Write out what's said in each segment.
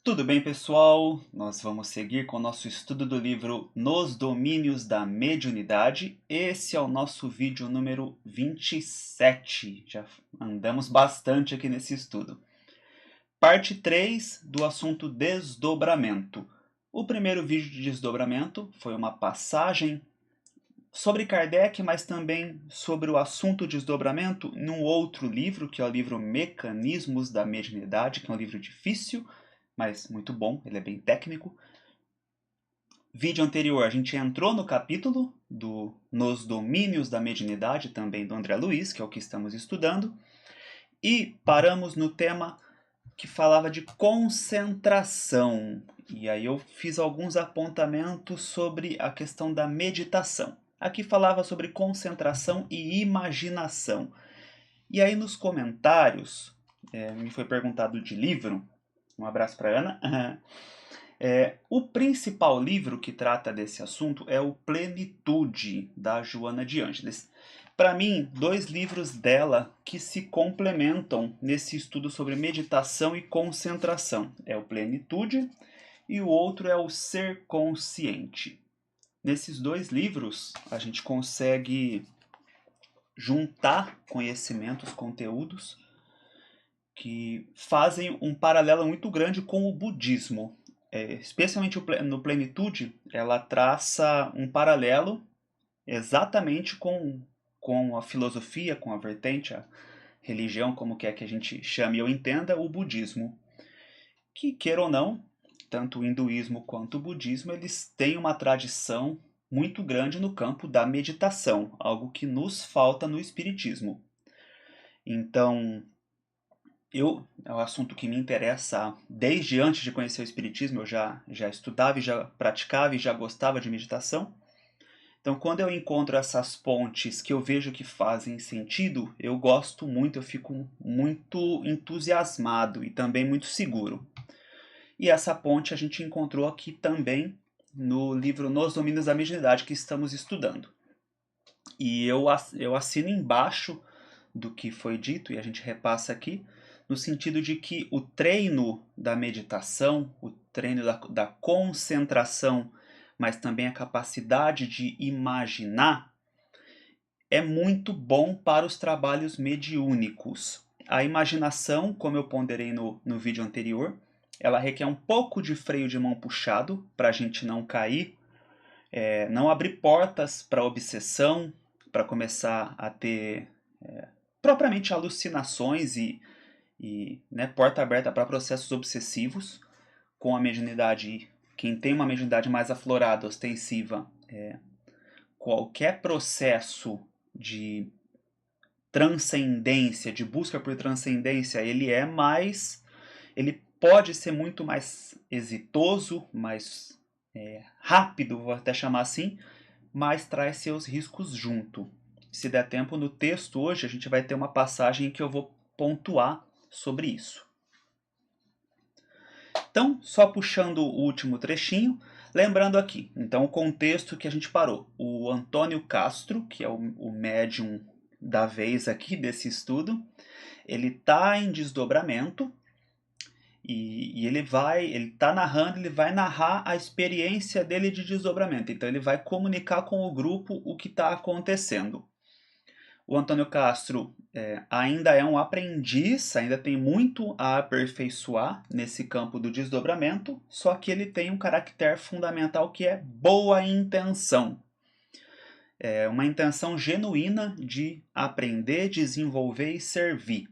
Tudo bem, pessoal? Nós vamos seguir com o nosso estudo do livro Nos Domínios da Mediunidade. Esse é o nosso vídeo número 27. Já andamos bastante aqui nesse estudo. Parte 3 do assunto desdobramento. O primeiro vídeo de desdobramento foi uma passagem sobre Kardec, mas também sobre o assunto desdobramento num outro livro, que é o livro Mecanismos da Mediunidade, que é um livro difícil, mas muito bom, ele é bem técnico. Vídeo anterior, a gente entrou no capítulo Nos Domínios da Mediunidade, também do André Luiz, que é o que estamos estudando, e paramos no tema que falava de concentração. E aí eu fiz alguns apontamentos sobre a questão da meditação. Aqui falava sobre concentração e imaginação. E aí nos comentários, me foi perguntado de livro. Um abraço para Ana. O principal livro que trata desse assunto é o Plenitude, da Joana de Ângeles. Para mim, dois livros dela que se complementam nesse estudo sobre meditação e concentração. É o Plenitude e o outro é o Ser Consciente. Nesses dois livros, a gente consegue juntar conhecimentos, conteúdos que fazem um paralelo muito grande com o budismo. Especialmente no Plenitude, ela traça um paralelo exatamente com a filosofia, com a vertente, a religião, como quer que a gente chame ou entenda, o budismo. Que, queira ou não, tanto o hinduísmo quanto o budismo, eles têm uma tradição muito grande no campo da meditação, algo que nos falta no espiritismo. Então, é um assunto que me interessa desde antes de conhecer o espiritismo. Eu já estudava e já praticava e já gostava de meditação. Então, quando eu encontro essas pontes que eu vejo que fazem sentido, eu gosto muito, eu fico muito entusiasmado e também muito seguro. E essa ponte a gente encontrou aqui também no livro Nos Domínios da Mediunidade, que estamos estudando. E eu assino embaixo do que foi dito, e a gente repassa aqui, no sentido de que o treino da meditação, o treino da concentração, mas também a capacidade de imaginar, é muito bom para os trabalhos mediúnicos. A imaginação, como eu ponderei no vídeo anterior, ela requer um pouco de freio de mão puxado para a gente não cair, não abrir portas para obsessão, para começar a ter propriamente alucinações e porta aberta para processos obsessivos com a mediunidade. Quem tem uma mediunidade mais aflorada, ostensiva, qualquer processo de transcendência, de busca por transcendência, ele pode ser muito mais exitoso, mais rápido, vou até chamar assim, mas traz seus riscos junto. Se der tempo, no texto hoje a gente vai ter uma passagem que eu vou pontuar sobre isso. Então, só puxando o último trechinho, lembrando aqui, então o contexto que a gente parou. O Antônio Castro, que é o médium da vez aqui desse estudo, ele está em desdobramento e ele vai narrar a experiência dele de desdobramento. Então ele vai comunicar com o grupo o que está acontecendo. O Antônio Castro ainda é um aprendiz, ainda tem muito a aperfeiçoar nesse campo do desdobramento, só que ele tem um caractere fundamental que é boa intenção. É uma intenção genuína de aprender, desenvolver e servir.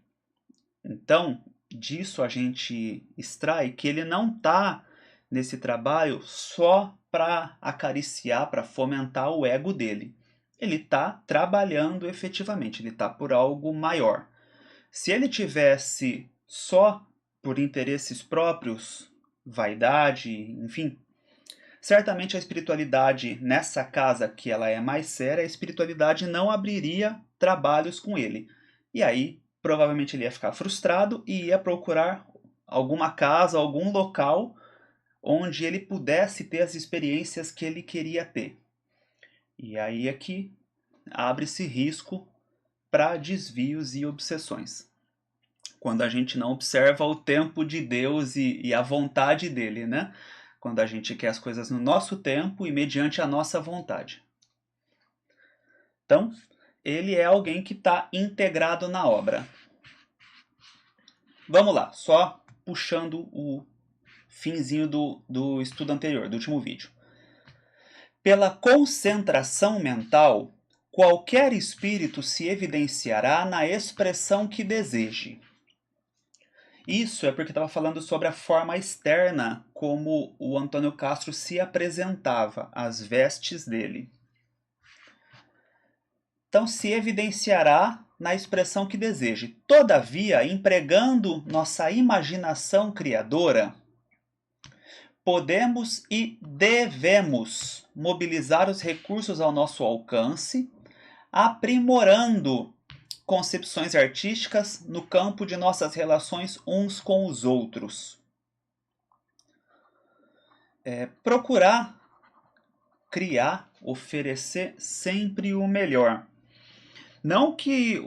Então, disso a gente extrai que ele não está nesse trabalho só para acariciar, para fomentar o ego dele. Ele está trabalhando efetivamente, ele está por algo maior. Se ele tivesse só por interesses próprios, vaidade, enfim, certamente a espiritualidade nessa casa que ela é mais séria, a espiritualidade não abriria trabalhos com ele. E aí, provavelmente ele ia ficar frustrado e ia procurar alguma casa, algum local onde ele pudesse ter as experiências que ele queria ter. E aí é que abre-se risco para desvios e obsessões. quando a gente não observa o tempo de Deus e a vontade dele, né? Quando a gente quer as coisas no nosso tempo e mediante a nossa vontade. Então, ele é alguém que está integrado na obra. Vamos lá, só puxando o finzinho do estudo anterior, do último vídeo. Pela concentração mental, qualquer espírito se evidenciará na expressão que deseje. Isso é porque estava falando sobre a forma externa, como o Antônio Castro se apresentava, as vestes dele. Então, se evidenciará na expressão que deseje. Todavia, empregando nossa imaginação criadora, podemos e devemos mobilizar os recursos ao nosso alcance, aprimorando concepções artísticas no campo de nossas relações uns com os outros. Procurar criar, oferecer sempre o melhor. Não que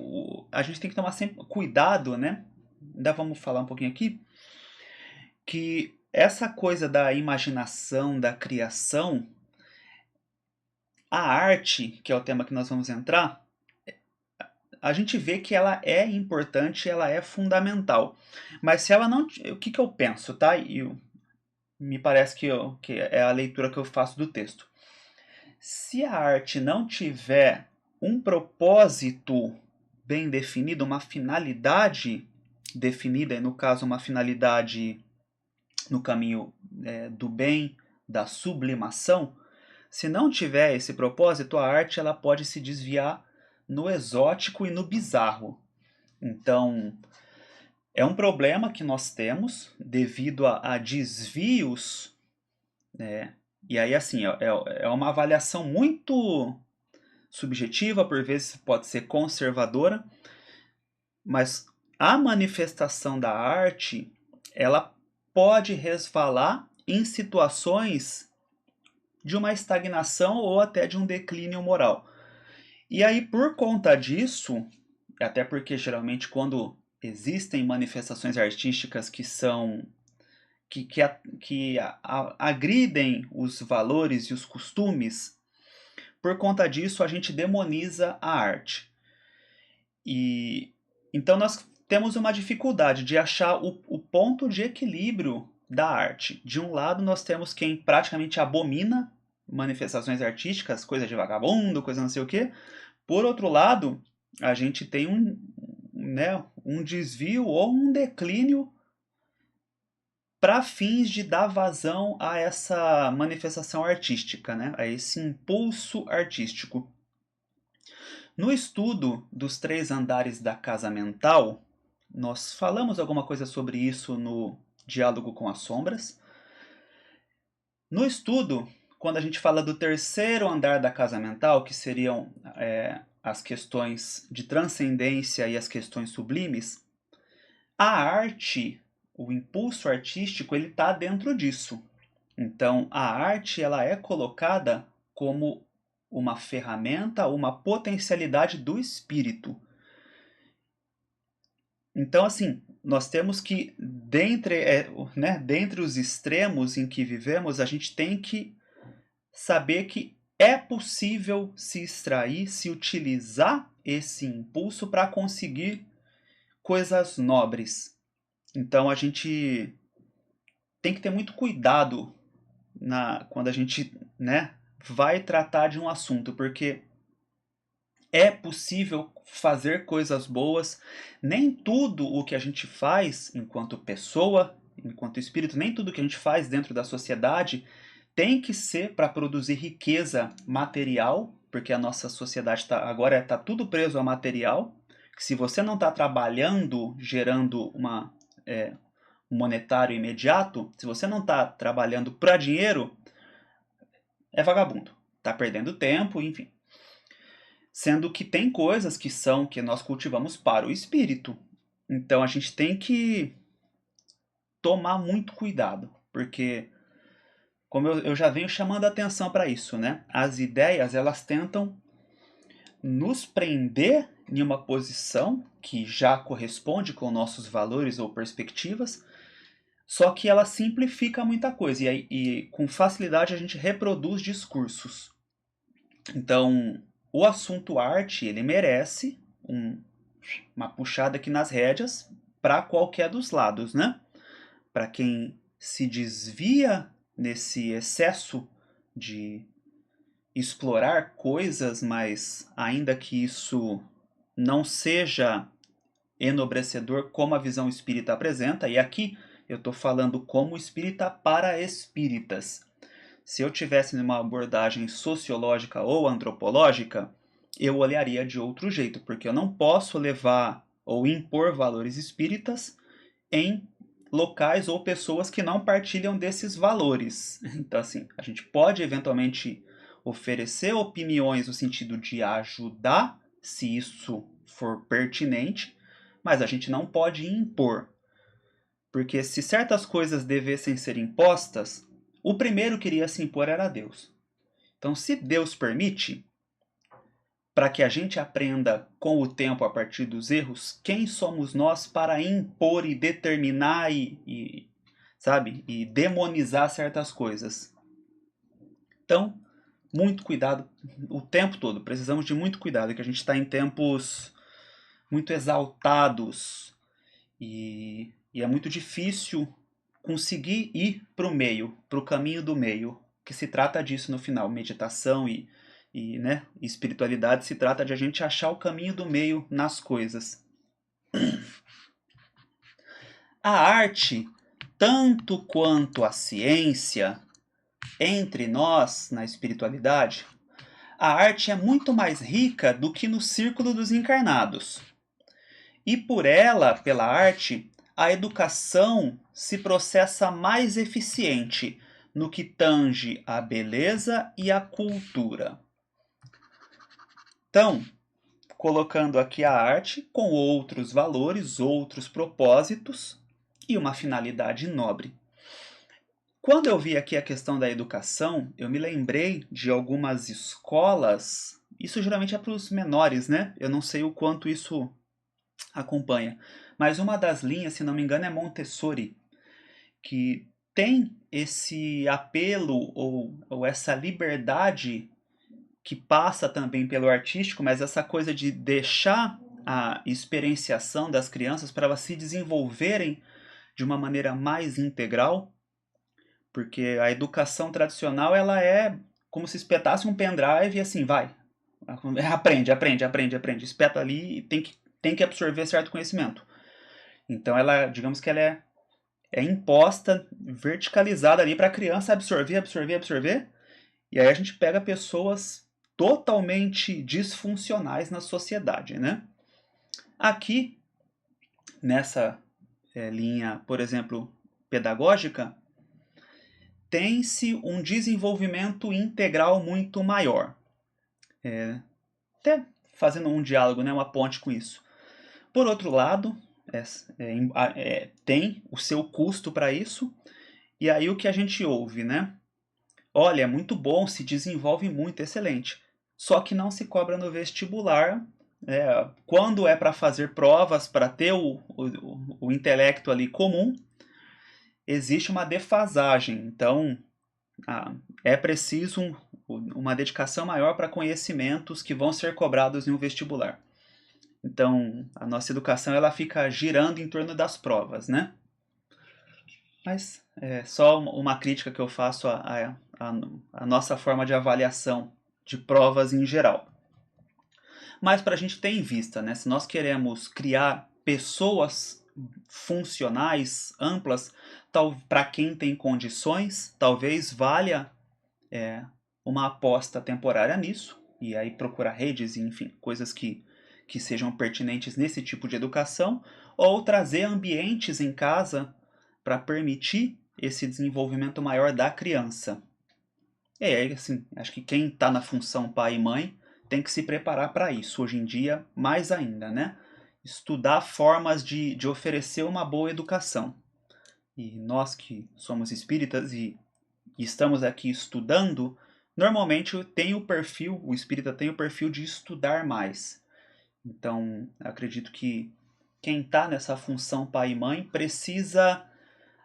a gente tem que tomar sempre cuidado, né? Ainda vamos falar um pouquinho aqui, que essa coisa da imaginação, da criação, a arte, que é o tema que nós vamos entrar, a gente vê que ela é importante, ela é fundamental. Mas se ela não... O que eu penso, tá? Me parece que é a leitura que eu faço do texto. Se a arte não tiver um propósito bem definido, uma finalidade definida, e no caso uma finalidade no caminho do bem, da sublimação, se não tiver esse propósito, a arte ela pode se desviar no exótico e no bizarro. Então, é um problema que nós temos devido a desvios, né? E aí, assim, é uma avaliação muito subjetiva, por vezes pode ser conservadora, mas a manifestação da arte, ela pode resvalar em situações de uma estagnação ou até de um declínio moral. E aí, por conta disso, até porque geralmente quando existem manifestações artísticas que são que agridem os valores e os costumes, por conta disso a gente demoniza a arte. E então nós temos uma dificuldade de achar o ponto de equilíbrio da arte. De um lado nós temos quem praticamente abomina manifestações artísticas, coisa de vagabundo, coisa não sei o quê. Por outro lado, a gente tem um desvio ou um declínio para fins de dar vazão a essa manifestação artística, né? A esse impulso artístico. No estudo dos 3 andares da casa mental, nós falamos alguma coisa sobre isso no Diálogo com as Sombras. No estudo, quando a gente fala do 3º andar da casa mental, que seriam as questões de transcendência e as questões sublimes, a arte, o impulso artístico, ele está dentro disso. Então, a arte ela é colocada como uma ferramenta, uma potencialidade do espírito. Então, assim, nós temos que, dentre os extremos em que vivemos, a gente tem que saber que é possível se extrair, se utilizar esse impulso para conseguir coisas nobres. Então, a gente tem que ter muito cuidado quando a gente vai tratar de um assunto, porque é possível fazer coisas boas. Nem tudo o que a gente faz enquanto pessoa, enquanto espírito, nem tudo que a gente faz dentro da sociedade tem que ser para produzir riqueza material, porque a nossa sociedade agora está tudo preso ao material. Se você não está trabalhando, gerando um monetário imediato, se você não está trabalhando para dinheiro, é vagabundo. Está perdendo tempo, enfim. Sendo que tem coisas que nós cultivamos para o espírito. Então a gente tem que tomar muito cuidado, porque como eu já venho chamando a atenção para isso, né? As ideias, elas tentam nos prender em uma posição que já corresponde com nossos valores ou perspectivas, só que ela simplifica muita coisa e com facilidade a gente reproduz discursos. Então, o assunto arte, ele merece uma puxada aqui nas rédeas para qualquer dos lados, né? Para quem se desvia nesse excesso de explorar coisas, mas ainda que isso não seja enobrecedor como a visão espírita apresenta, e aqui eu estou falando como espírita para espíritas. Se eu tivesse numa abordagem sociológica ou antropológica, eu olharia de outro jeito, porque eu não posso levar ou impor valores espíritas em locais ou pessoas que não partilham desses valores. Então, assim, a gente pode eventualmente oferecer opiniões no sentido de ajudar, se isso for pertinente, mas a gente não pode impor. Porque se certas coisas devessem ser impostas, o primeiro que iria se impor era Deus. Então, se Deus permite, para que a gente aprenda com o tempo a partir dos erros, quem somos nós para impor e determinar sabe, e demonizar certas coisas? Então, muito cuidado o tempo todo. Precisamos de muito cuidado, que a gente está em tempos muito exaltados e é muito difícil conseguir ir para o meio, para o caminho do meio, que se trata disso no final, meditação né, espiritualidade se trata de a gente achar o caminho do meio nas coisas. A arte, tanto quanto a ciência, entre nós na espiritualidade, a arte é muito mais rica do que no círculo dos encarnados. E por ela, pela arte, a educação se processa mais eficiente no que tange à beleza e à cultura. Então, colocando aqui a arte com outros valores, outros propósitos e uma finalidade nobre. Quando eu vi aqui a questão da educação, eu me lembrei de algumas escolas, isso geralmente é para os menores, né? Eu não sei o quanto isso acompanha, mas uma das linhas, se não me engano, é Montessori, que tem esse apelo ou essa liberdade que passa também pelo artístico, mas essa coisa de deixar a experienciação das crianças para elas se desenvolverem de uma maneira mais integral, porque a educação tradicional ela é como se espetasse um pendrive e assim, vai, aprende, aprende, aprende, aprende, espeta ali e tem que absorver certo conhecimento. Então ela, digamos que ela é imposta, verticalizada ali para a criança absorver, absorver, absorver, e aí a gente pega pessoas totalmente disfuncionais na sociedade, né? Aqui, nessa linha, por exemplo, pedagógica, tem-se um desenvolvimento integral muito maior. Até fazendo um diálogo, né, uma ponte com isso. Por outro lado, tem o seu custo para isso, e aí o que a gente ouve, né? Olha, é muito bom, se desenvolve muito, excelente. Só que não se cobra no vestibular. Quando é para fazer provas, para ter o intelecto ali comum, existe uma defasagem. Então, é preciso uma dedicação maior para conhecimentos que vão ser cobrados em um vestibular. Então, a nossa educação ela fica girando em torno das provas, né? Mas é só uma crítica que eu faço à nossa forma de avaliação de provas em geral. Mas para a gente ter em vista, né? Se nós queremos criar pessoas funcionais, amplas, para quem tem condições, talvez valha uma aposta temporária nisso, e aí procurar redes, enfim, coisas que sejam pertinentes nesse tipo de educação, ou trazer ambientes em casa para permitir esse desenvolvimento maior da criança. Assim, acho que quem está na função pai e mãe tem que se preparar para isso, hoje em dia, mais ainda, né? Estudar formas de oferecer uma boa educação. E nós que somos espíritas e estamos aqui estudando, normalmente tem o espírita tem o perfil de estudar mais. Então, acredito que quem está nessa função pai e mãe precisa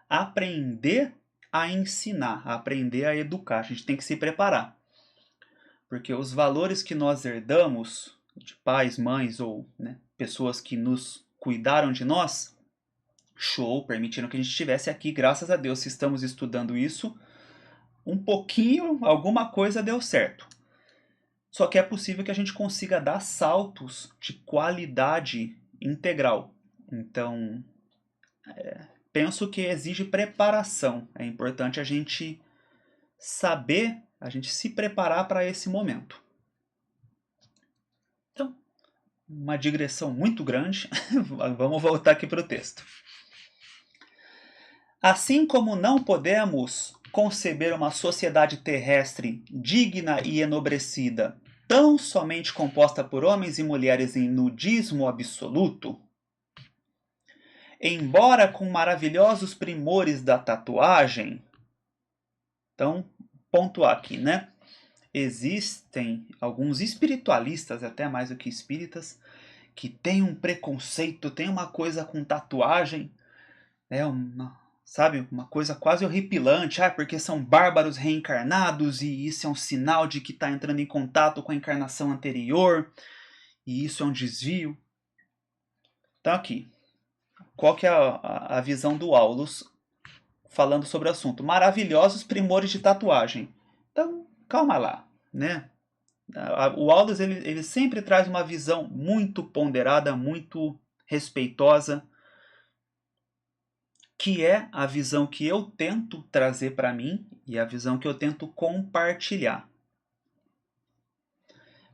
aprender a ensinar, aprender a educar. A gente tem que se preparar. Porque os valores que nós herdamos de pais, mães ou, né, pessoas que nos cuidaram de nós, show, permitiram que a gente estivesse aqui, graças a Deus, se estamos estudando isso, um pouquinho, alguma coisa deu certo. Só que é possível que a gente consiga dar saltos de qualidade integral. Então, penso que exige preparação. É importante a gente saber, a gente se preparar para esse momento. Então, uma digressão muito grande. Vamos voltar aqui para o texto. Assim como não podemos conceber uma sociedade terrestre digna e enobrecida, tão somente composta por homens e mulheres em nudismo absoluto, embora com maravilhosos primores da tatuagem. Então, pontuar aqui, né? Existem alguns espiritualistas, até mais do que espíritas, que têm um preconceito, tem uma coisa com tatuagem, sabe, uma coisa quase horripilante, porque são bárbaros reencarnados e isso é um sinal de que está entrando em contato com a encarnação anterior e isso é um desvio. Então aqui, qual que é a visão do Aulus falando sobre o assunto? Maravilhosos primores de tatuagem. Então, calma lá, né? O Aulus ele sempre traz uma visão muito ponderada, muito respeitosa, que é a visão que eu tento trazer para mim e a visão que eu tento compartilhar.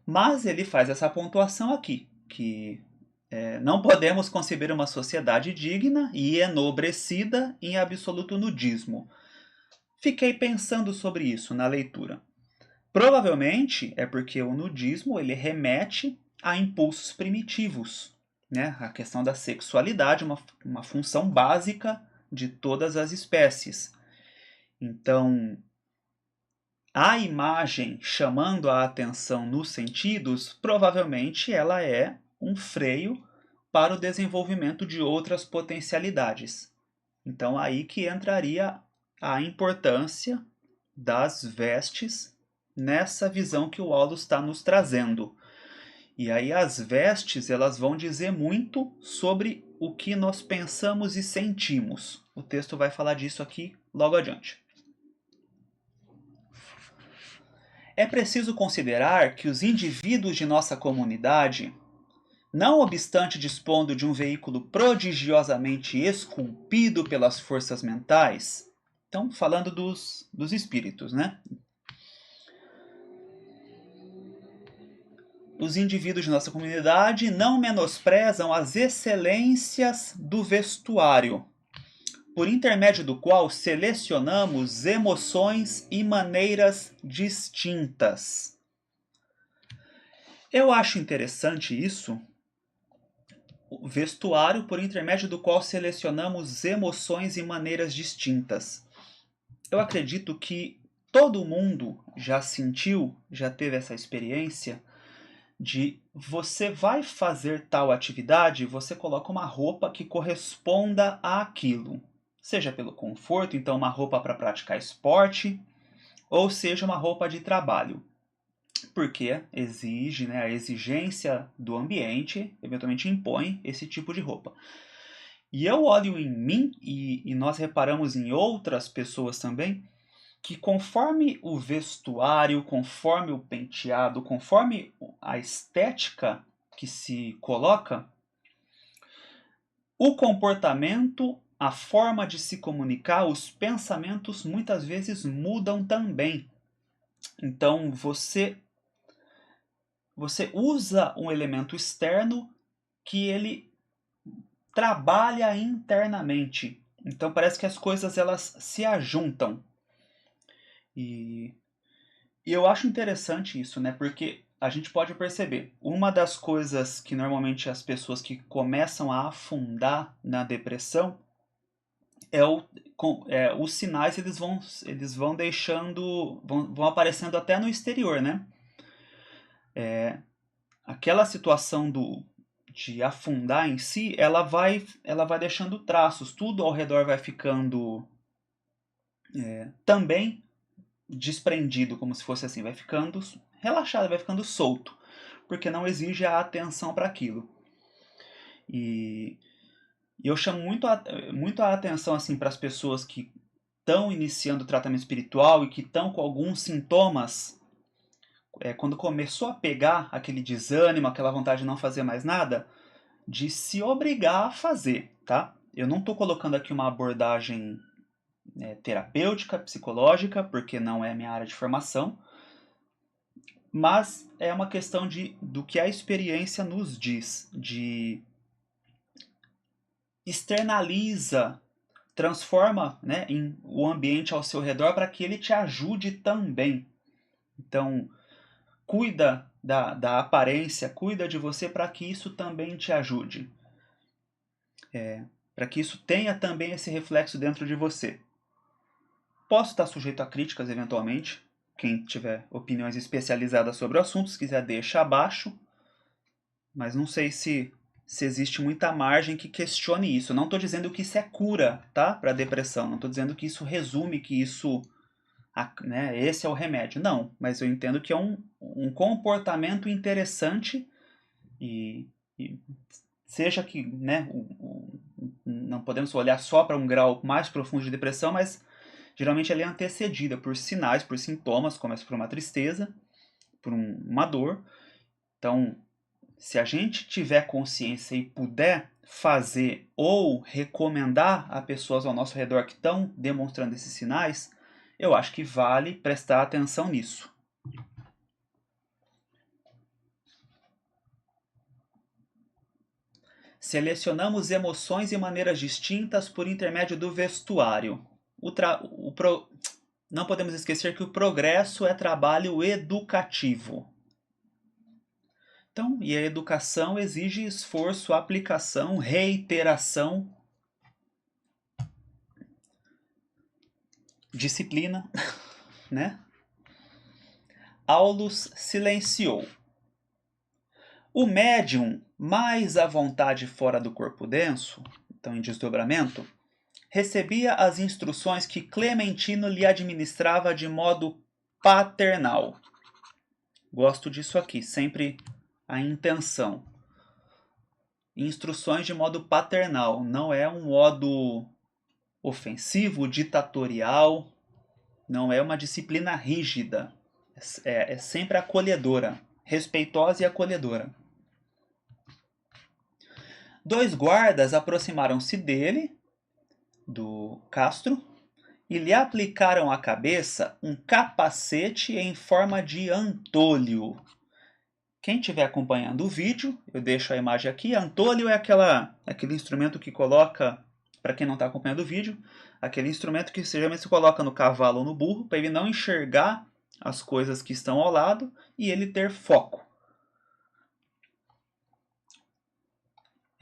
Mas ele faz essa pontuação aqui, que não podemos conceber uma sociedade digna e enobrecida em absoluto nudismo. Fiquei pensando sobre isso na leitura. Provavelmente é porque o nudismo ele remete a impulsos primitivos, né? A questão da sexualidade, uma função básica de todas as espécies. Então, a imagem chamando a atenção nos sentidos, provavelmente ela é um freio para o desenvolvimento de outras potencialidades. Então, aí que entraria a importância das vestes nessa visão que o Aulus está nos trazendo. E aí as vestes elas vão dizer muito sobre o que nós pensamos e sentimos. O texto vai falar disso aqui logo adiante. É preciso considerar que os indivíduos de nossa comunidade, não obstante dispondo de um veículo prodigiosamente esculpido pelas forças mentais, então falando dos espíritos, né? Os indivíduos de nossa comunidade não menosprezam as excelências do vestuário, por intermédio do qual selecionamos emoções e maneiras distintas. Eu acho interessante isso, o vestuário por intermédio do qual selecionamos emoções e maneiras distintas. Eu acredito que todo mundo já sentiu, já teve essa experiência de você vai fazer tal atividade, você coloca uma roupa que corresponda àquilo. Seja pelo conforto, então uma roupa para praticar esporte, ou seja uma roupa de trabalho. Porque exige, né, a exigência do ambiente, eventualmente impõe esse tipo de roupa. E eu olho em mim, e nós reparamos em outras pessoas também, que conforme o vestuário, conforme o penteado, conforme a estética que se coloca, o comportamento, a forma de se comunicar, os pensamentos muitas vezes mudam também. Então você usa um elemento externo que ele trabalha internamente. Então parece que as coisas elas se ajuntam. E eu acho interessante isso, né? Porque a gente pode perceber, uma das coisas que normalmente as pessoas que começam a afundar na depressão os sinais eles vão deixando, vão aparecendo até no exterior, né? Aquela situação de afundar em si, ela vai deixando traços, tudo ao redor vai ficando também desprendido, como se fosse assim, vai ficando relaxado, vai ficando solto, porque não exige a atenção para aquilo. E eu chamo muito a atenção assim, para as pessoas que estão iniciando o tratamento espiritual e que estão com alguns sintomas, quando começou a pegar aquele desânimo, aquela vontade de não fazer mais nada, de se obrigar a fazer, tá? Eu não estou colocando aqui uma abordagem terapêutica, psicológica, porque não é minha área de formação, mas é uma questão do que a experiência nos diz, de externaliza, transforma, né, o ambiente ao seu redor para que ele te ajude também. Então, cuida da aparência, cuida de você para que isso também te ajude. Para que isso tenha também esse reflexo dentro de você. Posso estar sujeito a críticas eventualmente. Quem tiver opiniões especializadas sobre o assunto, se quiser, deixa abaixo. Mas não sei se existe muita margem que questione isso. Eu não estou dizendo que isso é cura, tá? Para depressão. Não estou dizendo que isso resume, que isso, né, esse é o remédio. Não, mas eu entendo que é um comportamento interessante e seja que, né, não podemos olhar só para um grau mais profundo de depressão, mas geralmente ela é antecedida por sinais, por sintomas, começa por uma tristeza, por uma dor. Então, se a gente tiver consciência e puder fazer ou recomendar a pessoas ao nosso redor que estão demonstrando esses sinais, eu acho que vale prestar atenção nisso. Selecionamos emoções e maneiras distintas por intermédio do vestuário. Não podemos esquecer que o progresso é trabalho educativo. Então, e a educação exige esforço, aplicação, reiteração, disciplina, né? Aulus silenciou. O médium, mais à vontade fora do corpo denso, então em desdobramento, recebia as instruções que Clementino lhe administrava de modo paternal. Gosto disso aqui, sempre a intenção. Instruções de modo paternal, não é um modo ofensivo, ditatorial, não é uma disciplina rígida, é sempre acolhedora, respeitosa e acolhedora. 2 guardas aproximaram-se dele, do Castro, e lhe aplicaram à cabeça um capacete em forma de antolho. Quem estiver acompanhando o vídeo, eu deixo a imagem aqui. Antolho é aquele instrumento que coloca, para quem não está acompanhando o vídeo, aquele instrumento que geralmente se coloca no cavalo ou no burro, para ele não enxergar as coisas que estão ao lado e ele ter foco.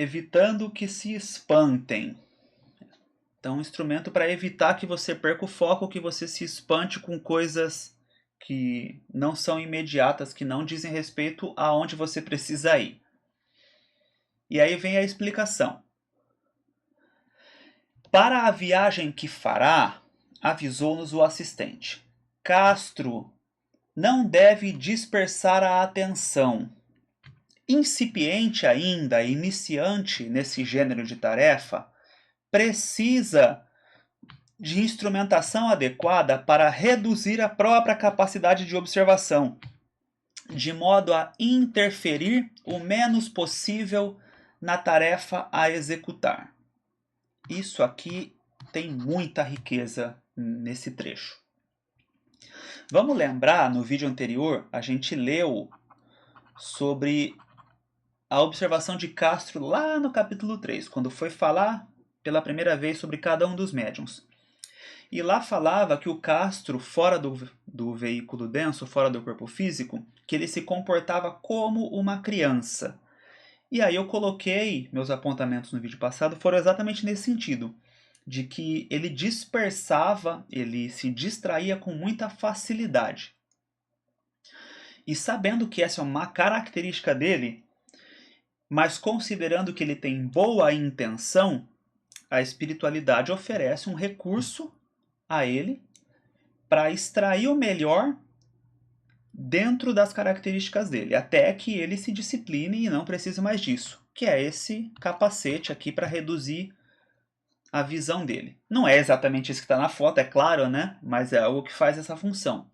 Evitando que se espantem. Então, um instrumento para evitar que você perca o foco, que você se espante com coisas que não são imediatas, que não dizem respeito aonde você precisa ir. E aí vem a explicação. Para a viagem que fará, avisou-nos o assistente, Castro não deve dispersar a atenção. Incipiente ainda, iniciante nesse gênero de tarefa, precisa de instrumentação adequada para reduzir a própria capacidade de observação, de modo a interferir o menos possível na tarefa a executar. Isso aqui tem muita riqueza nesse trecho. Vamos lembrar, no vídeo anterior, a gente leu sobre a observação de Castro lá no capítulo 3, quando foi falar pela primeira vez sobre cada um dos médiuns. E lá falava que o Castro, fora do veículo denso, fora do corpo físico, que ele se comportava como uma criança. E aí eu coloquei, meus apontamentos no vídeo passado foram exatamente nesse sentido, de que ele dispersava, ele se distraía com muita facilidade. E sabendo que essa é uma característica dele, Mas considerando que ele tem boa intenção, a espiritualidade oferece um recurso a ele para extrair o melhor dentro das características dele, até que ele se discipline e não precise mais disso, que é esse capacete aqui para reduzir a visão dele. Não é exatamente isso que está na foto, é claro, né? Mas é algo que faz essa função.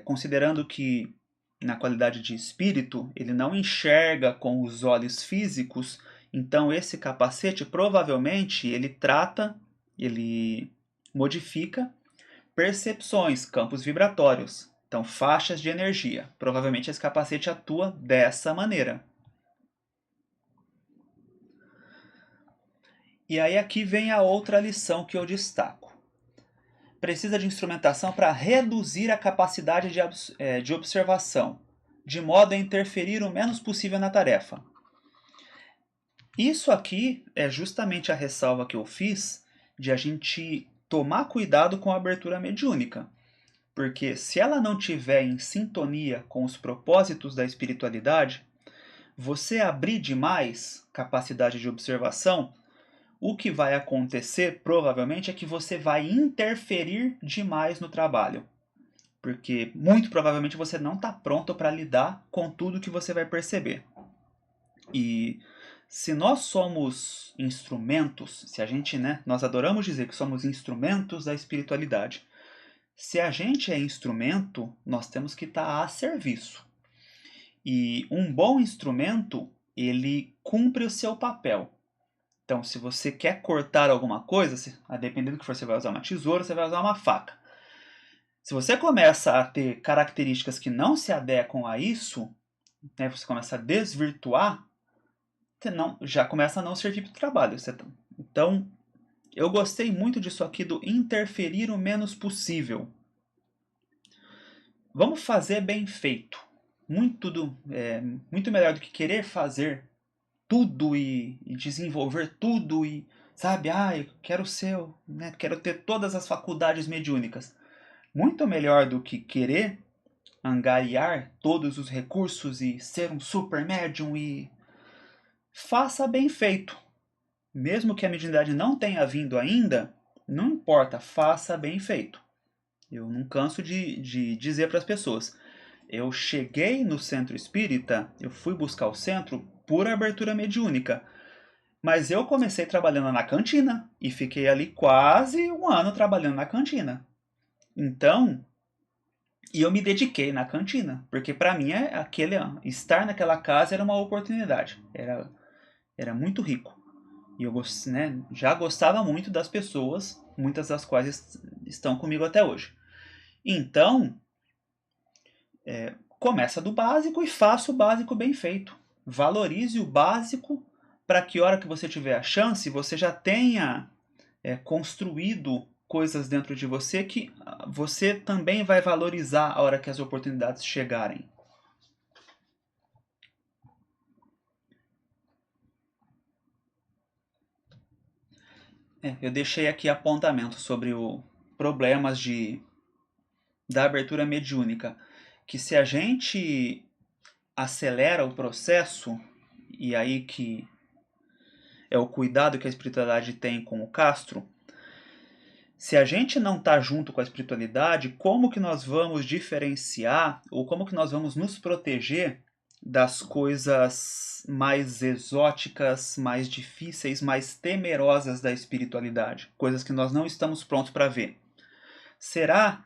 Considerando que na qualidade de espírito ele não enxerga com os olhos físicos, então esse capacete provavelmente ele modifica percepções, campos vibratórios, então faixas de energia. Provavelmente esse capacete atua dessa maneira. E aí aqui vem a outra lição que eu destaco. Precisa de instrumentação para reduzir a capacidade de observação, de modo a interferir o menos possível na tarefa. Isso aqui é justamente a ressalva que eu fiz de a gente tomar cuidado com a abertura mediúnica. Porque se ela não tiver em sintonia com os propósitos da espiritualidade, você abrir demais capacidade de observação, o que vai acontecer provavelmente é que você vai interferir demais no trabalho. Porque muito provavelmente você não está pronto para lidar com tudo que você vai perceber. E se nós somos instrumentos, se a gente, nós adoramos dizer que somos instrumentos da espiritualidade. Se a gente é instrumento, nós temos que estar a serviço. E um bom instrumento, ele cumpre o seu papel. Então, se você quer cortar alguma coisa, dependendo do que for, você vai usar uma tesoura, você vai usar uma faca. Se você começa a ter características que não se adequam a isso, você começa a desvirtuar, já começa a não servir para o trabalho. Então, eu gostei muito disso aqui do interferir o menos possível. Vamos fazer bem feito. Muito melhor do que querer fazer tudo e desenvolver tudo e, sabe, eu quero quero ter todas as faculdades mediúnicas. Muito melhor do que querer angariar todos os recursos e ser um super médium e faça bem feito. Mesmo que a mediunidade não tenha vindo ainda, não importa, faça bem feito. Eu não canso de dizer para as pessoas. Eu cheguei no centro espírita, eu fui buscar o centro por abertura mediúnica. Mas eu comecei trabalhando na cantina e fiquei ali quase um ano trabalhando na cantina. Então, eu me dediquei na cantina, porque para mim estar naquela casa era uma oportunidade. Era muito rico. E eu já gostava muito das pessoas, muitas das quais estão comigo até hoje. Então, começa do básico e faça o básico bem feito. Valorize o básico para que, a hora que você tiver a chance, você já tenha construído coisas dentro de você que você também vai valorizar a hora que as oportunidades chegarem. Eu deixei aqui apontamento sobre o problemas da abertura mediúnica, que se a gente acelera o processo, e aí que é o cuidado que a espiritualidade tem com o Castro, se a gente não está junto com a espiritualidade, como que nós vamos diferenciar ou como que nós vamos nos proteger das coisas mais exóticas, mais difíceis, mais temerosas da espiritualidade? Coisas que nós não estamos prontos para ver. Será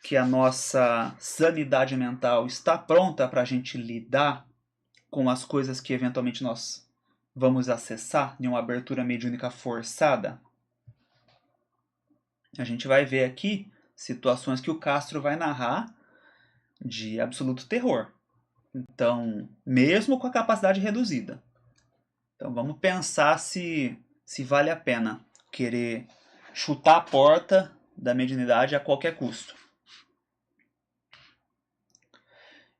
que a nossa sanidade mental está pronta para a gente lidar com as coisas que eventualmente nós vamos acessar em uma abertura mediúnica forçada? A gente vai ver aqui situações que o Castro vai narrar de absoluto terror. Então, mesmo com a capacidade reduzida. Então, vamos pensar se vale a pena querer chutar a porta da mediunidade a qualquer custo.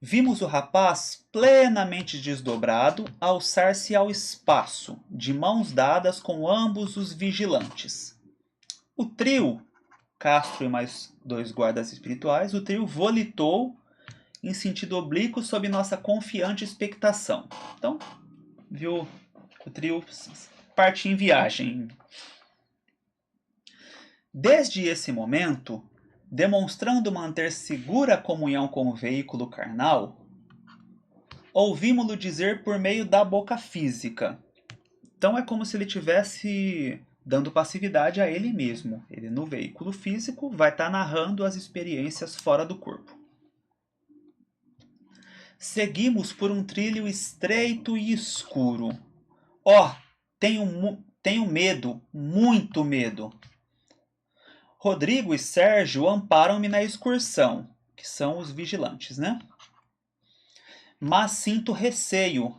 Vimos o rapaz plenamente desdobrado alçar-se ao espaço, de mãos dadas com ambos os vigilantes. O trio, Castro e mais 2 guardas espirituais, o trio volitou em sentido oblíquo sob nossa confiante expectação. Então, viu o trio partir em viagem. Desde esse momento, demonstrando manter segura a comunhão com o veículo carnal, ouvimos-lo dizer por meio da boca física. Então é como se ele tivesse dando passividade a ele mesmo. Ele no veículo físico vai estar narrando as experiências fora do corpo. Seguimos por um trilho estreito e escuro. Tenho medo, muito medo. Rodrigo e Sérgio amparam-me na excursão, que são os vigilantes, né? Mas sinto receio.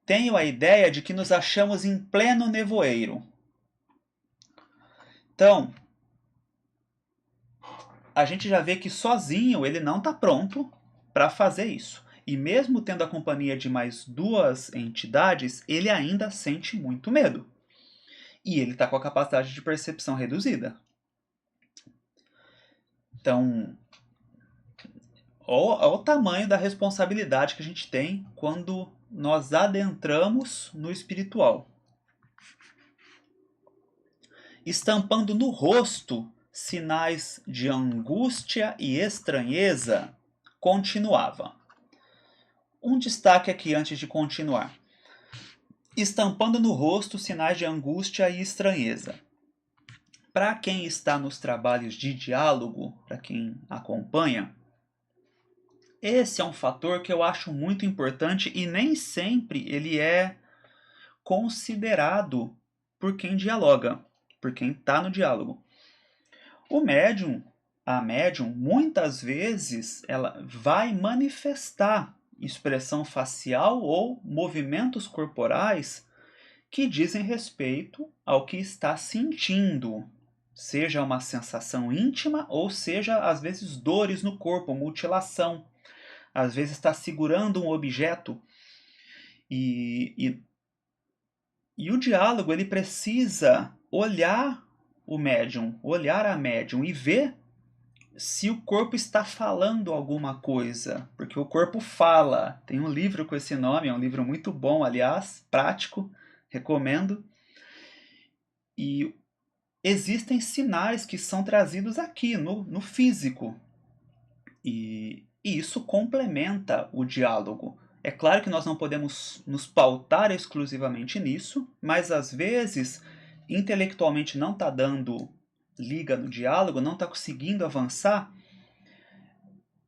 Tenho a ideia de que nos achamos em pleno nevoeiro. Então, a gente já vê que sozinho ele não está pronto para fazer isso. E mesmo tendo a companhia de mais duas entidades, ele ainda sente muito medo. E ele está com a capacidade de percepção reduzida. Então, olha o tamanho da responsabilidade que a gente tem quando nós adentramos no espiritual. Estampando no rosto sinais de angústia e estranheza, continuava. Um destaque aqui antes de continuar. Estampando no rosto sinais de angústia e estranheza. Para quem está nos trabalhos de diálogo, para quem acompanha, esse é um fator que eu acho muito importante e nem sempre ele é considerado por quem dialoga, por quem está no diálogo. O médium, a médium, muitas vezes ela vai manifestar expressão facial ou movimentos corporais que dizem respeito ao que está sentindo, seja uma sensação íntima ou seja, às vezes, dores no corpo, mutilação. Às vezes está segurando um objeto e o diálogo ele precisa olhar o médium, olhar a médium e ver se o corpo está falando alguma coisa, porque o corpo fala. Tem um livro com esse nome, é um livro muito bom, aliás, prático, recomendo. E existem sinais que são trazidos aqui no físico. E isso complementa o diálogo. É claro que nós não podemos nos pautar exclusivamente nisso, mas às vezes, intelectualmente não está dando liga no diálogo, não está conseguindo avançar,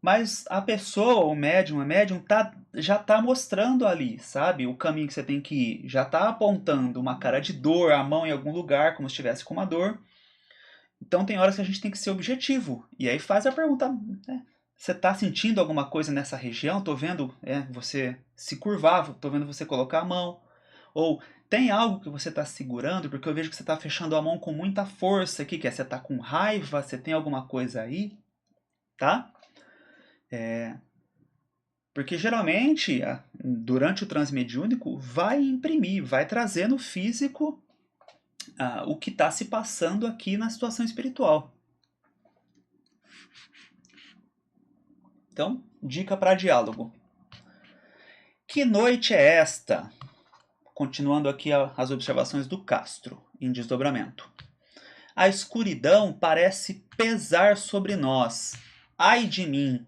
mas a pessoa, o médium, a médium, já está mostrando ali, sabe? O caminho que você tem que ir. Já está apontando uma cara de dor, a mão em algum lugar, como se estivesse com uma dor. Então tem horas que a gente tem que ser objetivo. E aí faz a pergunta, né? Você está sentindo alguma coisa nessa região? Estou vendo você se curvar, estou vendo você colocar a mão. Ou tem algo que você está segurando, porque eu vejo que você está fechando a mão com muita força aqui, que você está com raiva, você tem alguma coisa aí, tá? Porque geralmente, durante o transmediúnico, vai imprimir, vai trazer no físico o que está se passando aqui na situação espiritual. Então, dica para diálogo. Que noite é esta? Continuando aqui as observações do Castro, em desdobramento. A escuridão parece pesar sobre nós. Ai de mim!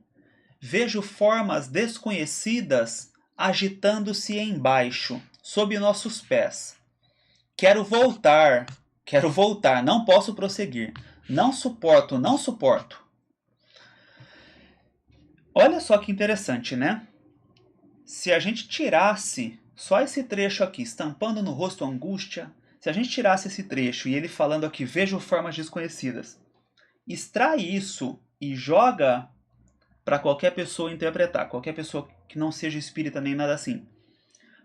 Vejo formas desconhecidas agitando-se embaixo, sob nossos pés. Quero voltar, não posso prosseguir. Não suporto, não suporto. Olha só que interessante, né? Se a gente tirasse só esse trecho aqui, estampando no rosto a angústia, se a gente tirasse esse trecho e ele falando aqui, vejo formas desconhecidas, extrai isso e joga para qualquer pessoa interpretar, qualquer pessoa que não seja espírita nem nada assim.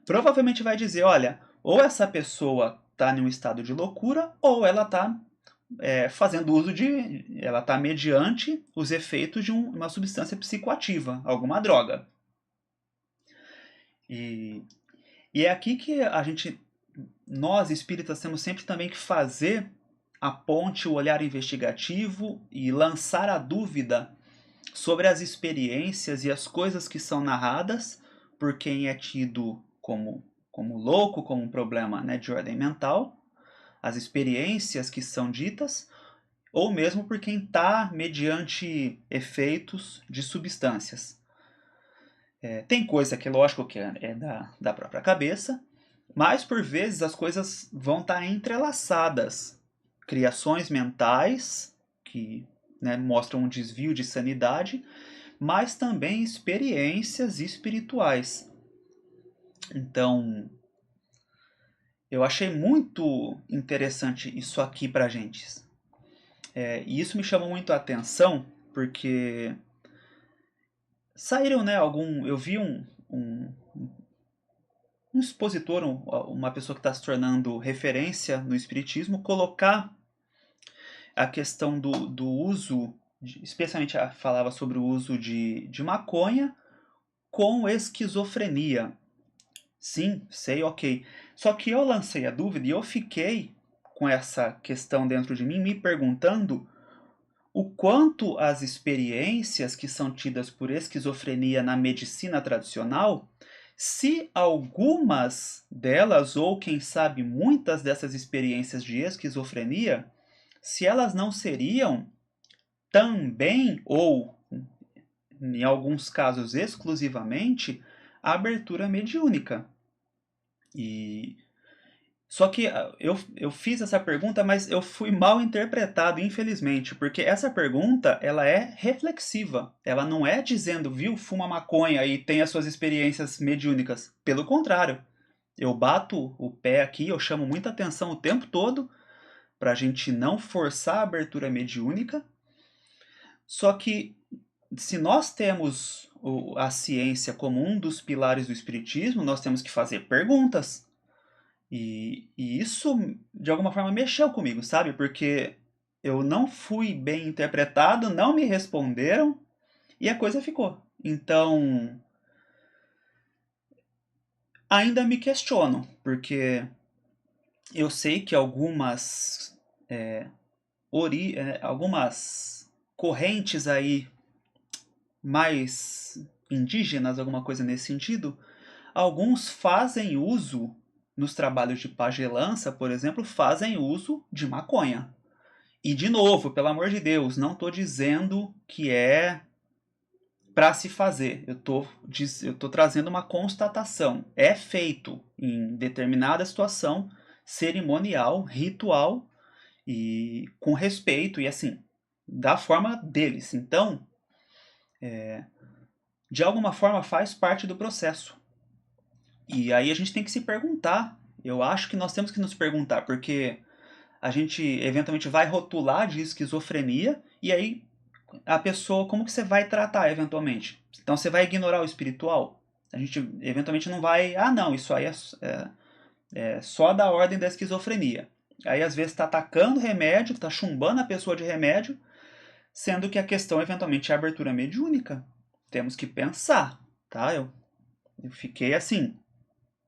Provavelmente vai dizer, olha, ou essa pessoa está em um estado de loucura, ou ela está fazendo uso ela está mediante os efeitos de uma substância psicoativa, alguma droga. E é aqui que nós espíritas temos sempre também que fazer a ponte, o olhar investigativo e lançar a dúvida sobre as experiências e as coisas que são narradas por quem é tido como louco, como um problema, né, de ordem mental, as experiências que são ditas, ou mesmo por quem está mediante efeitos de substâncias. Tem coisa que, lógico, que é da própria cabeça, mas por vezes as coisas vão estar entrelaçadas. Criações mentais que, né, mostram um desvio de sanidade, mas também experiências espirituais. Então, eu achei muito interessante isso aqui pra gente. E isso me chamou muito a atenção, porque saíram, né, eu vi um expositor, uma pessoa que está se tornando referência no espiritismo, colocar a questão do uso, especialmente falava sobre o uso de maconha com esquizofrenia. Sim, sei, ok. Só que eu lancei a dúvida e eu fiquei com essa questão dentro de mim, me perguntando o quanto as experiências que são tidas por esquizofrenia na medicina tradicional, se algumas delas, ou quem sabe muitas dessas experiências de esquizofrenia, se elas não seriam também, ou em alguns casos exclusivamente, a abertura mediúnica. Só que eu fiz essa pergunta, mas eu fui mal interpretado, infelizmente, porque essa pergunta ela é reflexiva. Ela não é dizendo, viu, fuma maconha e tem as suas experiências mediúnicas. Pelo contrário, eu bato o pé aqui, eu chamo muita atenção o tempo todo para a gente não forçar a abertura mediúnica. Só que se nós temos a ciência como um dos pilares do espiritismo, nós temos que fazer perguntas. E isso, de alguma forma, mexeu comigo, sabe? Porque eu não fui bem interpretado, não me responderam e a coisa ficou. Então, ainda me questiono, porque eu sei que algumas correntes aí mais indígenas, alguma coisa nesse sentido, alguns fazem uso, nos trabalhos de pagelança, por exemplo, fazem uso de maconha. E de novo, pelo amor de Deus, não estou dizendo que é para se fazer. Eu tô trazendo uma constatação. É feito em determinada situação cerimonial, ritual e com respeito e assim, da forma deles. Então, de alguma forma faz parte do processo. E aí a gente tem que se perguntar. Eu acho que nós temos que nos perguntar, porque a gente eventualmente vai rotular de esquizofrenia e aí a pessoa, como que você vai tratar eventualmente? Então você vai ignorar o espiritual? A gente eventualmente não vai, não, isso aí é só da ordem da esquizofrenia. Aí às vezes está atacando remédio, está chumbando a pessoa de remédio, sendo que a questão eventualmente é a abertura mediúnica. Temos que pensar, tá? Eu fiquei assim,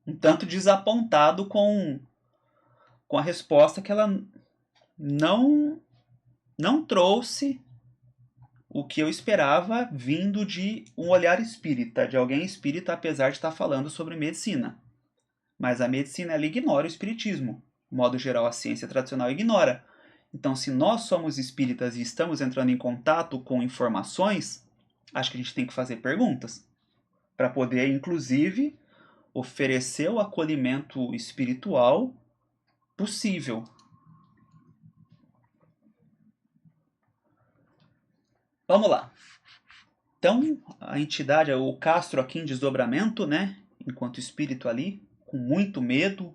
um tanto desapontado com a resposta que ela não, não trouxe o que eu esperava vindo de um olhar espírita, de alguém espírita, apesar de estar falando sobre medicina. Mas a medicina ela ignora o espiritismo. De modo geral, a ciência tradicional ignora. Então, se nós somos espíritas e estamos entrando em contato com informações, acho que a gente tem que fazer perguntas para poder, inclusive, oferecer o acolhimento espiritual possível. Vamos lá. Então, a entidade, o Castro aqui em desdobramento, né? Enquanto espírito ali, com muito medo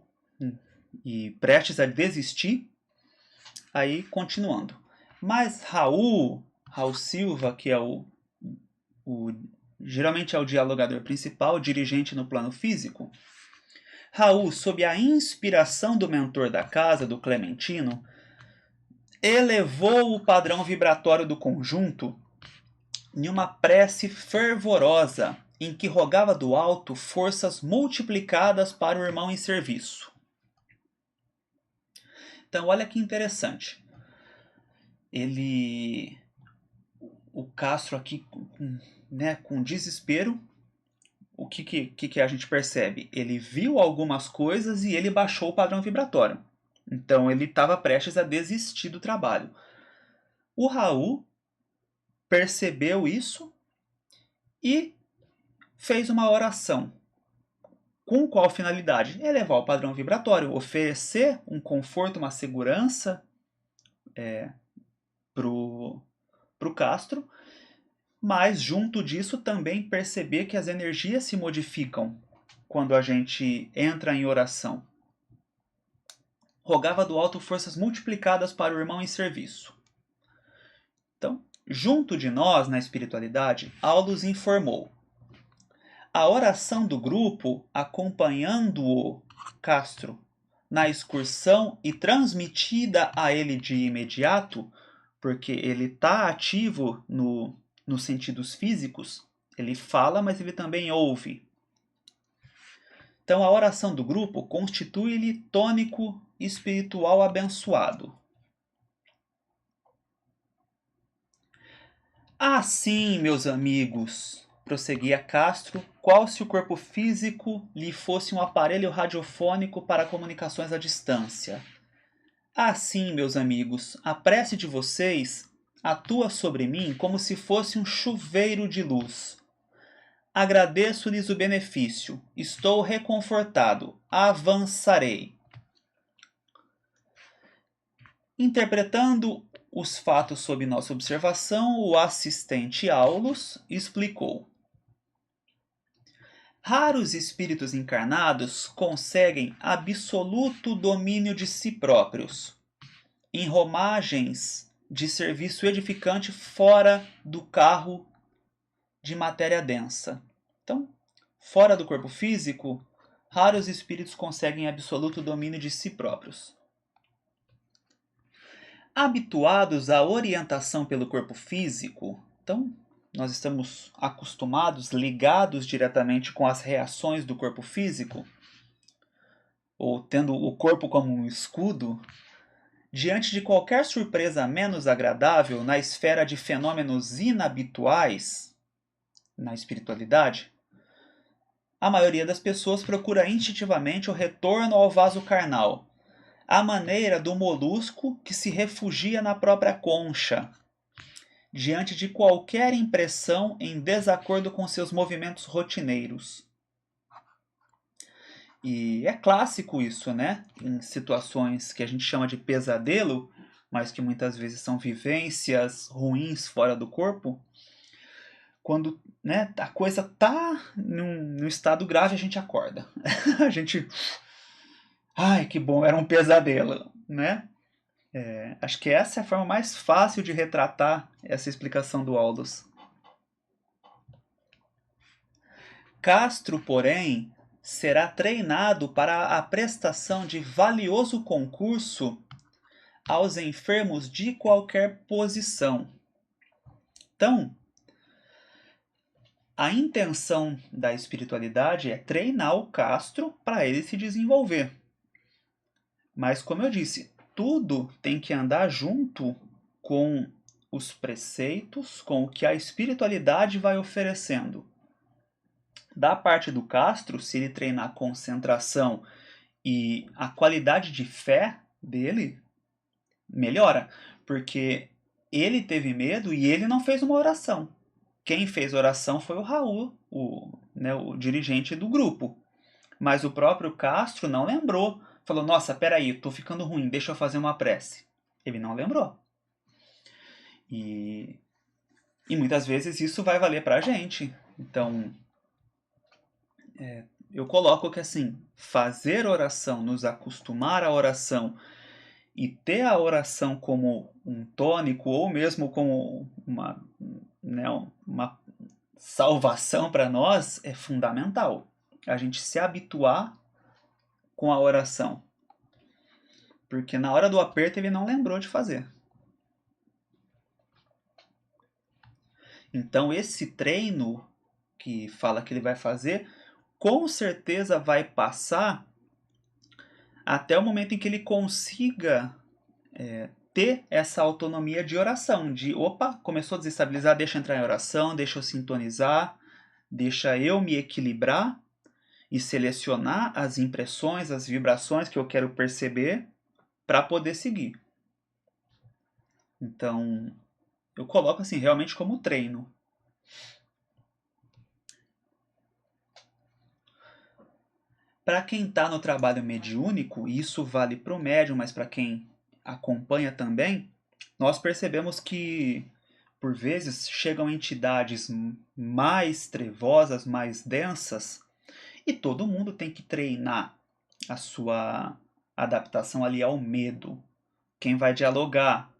e prestes a desistir. Aí, continuando. Mas Raul Silva, que é o geralmente é o dialogador principal, o dirigente no plano físico. Raul, sob a inspiração do mentor da casa, do Clementino, elevou o padrão vibratório do conjunto em uma prece fervorosa, em que rogava do alto forças multiplicadas para o irmão em serviço. Então, olha que interessante. O Castro aqui, né, com desespero, o que a gente percebe? Ele viu algumas coisas e ele baixou o padrão vibratório. Então ele estava prestes a desistir do trabalho. O Raul percebeu isso e fez uma oração. Com qual finalidade? Elevar o padrão vibratório, oferecer um conforto, uma segurança para o Castro, mas junto disso também perceber que as energias se modificam quando a gente entra em oração. Rogava do alto forças multiplicadas para o irmão em serviço. Então, junto de nós, na espiritualidade, Aulus informou: a oração do grupo, acompanhando-o Castro na excursão e transmitida a ele de imediato, porque ele está ativo nos sentidos físicos, ele fala, mas ele também ouve. Então, a oração do grupo constitui-lhe tônico espiritual abençoado. Assim, meus amigos, prosseguia Castro, qual se o corpo físico lhe fosse um aparelho radiofônico para comunicações à distância. Assim, meus amigos, a prece de vocês atua sobre mim como se fosse um chuveiro de luz. Agradeço-lhes o benefício, estou reconfortado, avançarei. Interpretando os fatos sob nossa observação, o assistente Aulus explicou: raros espíritos encarnados conseguem absoluto domínio de si próprios, em romagens de serviço edificante fora do carro de matéria densa. Então, fora do corpo físico, raros espíritos conseguem absoluto domínio de si próprios. Habituados à orientação pelo corpo físico, então nós estamos acostumados, ligados diretamente com as reações do corpo físico, ou tendo o corpo como um escudo, diante de qualquer surpresa menos agradável na esfera de fenômenos inabituais na espiritualidade, a maioria das pessoas procura instintivamente o retorno ao vaso carnal, à maneira do molusco que se refugia na própria concha, diante de qualquer impressão em desacordo com seus movimentos rotineiros. E é clássico isso, né? Em situações que a gente chama de pesadelo, mas que muitas vezes são vivências ruins fora do corpo. Quando, né, a coisa tá num estado grave, a gente acorda. A gente... Ai, que bom, era um pesadelo, né? Acho que essa é a forma mais fácil de retratar essa explicação do Aulus. Castro, porém, será treinado para a prestação de valioso concurso aos enfermos de qualquer posição. Então, a intenção da espiritualidade é treinar o Castro para ele se desenvolver. Mas, como eu disse, tudo tem que andar junto com os preceitos, com o que a espiritualidade vai oferecendo. Da parte do Castro, se ele treinar a concentração e a qualidade de fé dele, melhora. Porque ele teve medo e ele não fez uma oração. Quem fez oração foi o Raul, o dirigente do grupo. Mas o próprio Castro não lembrou. Falou, nossa, peraí, tô ficando ruim, deixa eu fazer uma prece. Ele não lembrou. E muitas vezes isso vai valer pra gente. Então, eu coloco que assim, fazer oração, nos acostumar à oração e ter a oração como um tônico ou mesmo como uma salvação para nós é fundamental. A gente se habituar com a oração. Porque na hora do aperto ele não lembrou de fazer. Então esse treino que fala que ele vai fazer, com certeza vai passar até o momento em que ele consiga ter essa autonomia de oração, de opa, começou a desestabilizar, deixa eu entrar em oração, deixa eu sintonizar, deixa eu me equilibrar e selecionar as impressões, as vibrações que eu quero perceber para poder seguir. Então, eu coloco assim realmente como treino. Para quem está no trabalho mediúnico, e isso vale para o médium, mas para quem acompanha também, nós percebemos que, por vezes, chegam entidades mais trevosas, mais densas, e todo mundo tem que treinar a sua adaptação ali ao medo. Quem vai dialogar